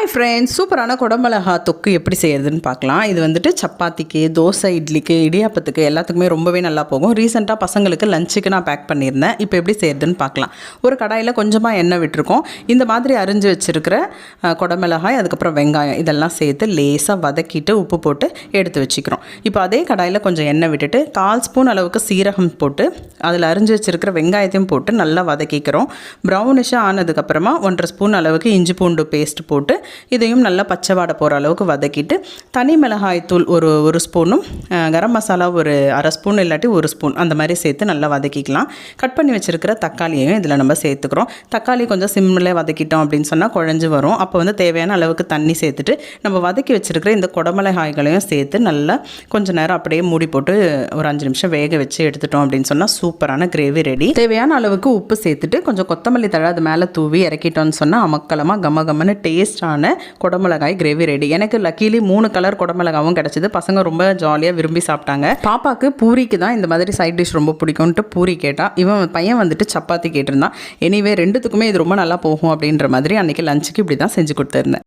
Hi friends, சூப்பரான குடமிளகா தொக்கு எப்படி செய்யறதுன்னு பார்க்கலாம். இது வந்துட்டு சப்பாத்திக்கு, தோசை, இட்லிக்கு, இடியாப்பத்துக்கு எல்லாத்துக்குமே ரொம்பவே நல்லா போகும். ரீசெண்டாக பசங்களுக்கு லஞ்சுக்கு நான் பேக் பண்ணியிருந்தேன். இப்போ எப்படி செய்யறதுன்னு பார்க்கலாம். ஒரு கடாயில் கொஞ்சமாக எண்ணெய் விட்டுருக்கோம். இந்த மாதிரி அரிஞ்சு வச்சுருக்கிற குடமிளகாய், அதுக்கப்புறம் வெங்காயம் இதெல்லாம் சேர்த்து லேசாக வதக்கிட்டு உப்பு போட்டு எடுத்து வச்சுக்கிறோம். இப்போ அதே கடாயில் கொஞ்சம் எண்ணெய் விட்டுட்டு 1/4 ஸ்பூன் அளவுக்கு சீரகம் போட்டு அதில் அரிஞ்சு வச்சுருக்கிற வெங்காயத்தையும் போட்டு நல்லா வதக்கிக்கிறோம். ப்ரௌனிஷாக ஆனதுக்கப்புறமா 1/2 ஸ்பூன் அளவுக்கு இஞ்சி பூண்டு பேஸ்ட் போட்டு இதையும் நல்லா பச்சை வாடை போகிற அளவுக்கு வதக்கிட்டு தனி மிளகாய் தூள் ஒரு ஸ்பூனும், கரம் மசாலா ஒரு 1/2 ஸ்பூன் இல்லாட்டி 1 ஸ்பூன் அந்த மாதிரி சேர்த்து நல்லா வதக்கிக்கலாம். கட் பண்ணி வச்சுருக்கிற தக்காளியையும் இதில் நம்ம சேர்த்துக்கிறோம். தக்காளி கொஞ்சம் சிம்மில் வதக்கிட்டோம் அப்படின்னு சொன்னால் குழஞ்சி வரும். அப்போ வந்து தேவையான அளவுக்கு தண்ணி சேர்த்துட்டு நம்ம வதக்கி வச்சுருக்கிற இந்த குடமிளகாய்களையும் சேர்த்து நல்லா கொஞ்சம் நேரம் அப்படியே மூடி போட்டு ஒரு 5 நிமிஷம் வேக வச்சு எடுத்துட்டோம் அப்படின்னு சொன்னால் சூப்பரான கிரேவி ரெடி. தேவையான அளவுக்கு உப்பு சேர்த்துட்டு கொஞ்சம் கொத்தமல்லி தழை அது மேலே தூவி இறக்கிட்டோன்னு சொன்னால் அமக்கலமாக கமகமன்னு டேஸ்டான குடமிளகாய் கிரேவி ரெடி. எனக்கு லக்கீலி 3 கலர் குடமிளகாவும் கிடச்சிது. பசங்க ரொம்ப ஜாலியாக விரும்பி சாப்பிட்டாங்க. பாப்பாவுக்கு பூரிக்கு தான் இந்த மாதிரி சைட் டிஷ் ரொம்ப பிடிக்கும்ட்டு பூரி கேட்டா. இவன் பையன் வந்துட்டு சப்பாத்தி கேட்டிருந்தான். எனிவே ரெண்டுத்துக்குமே இது ரொம்ப நல்லா போகும் அப்படின்ற மாதிரி அன்றைக்கி லஞ்சுக்கு இப்படி தான் செஞ்சு கொடுத்துருந்தேன்.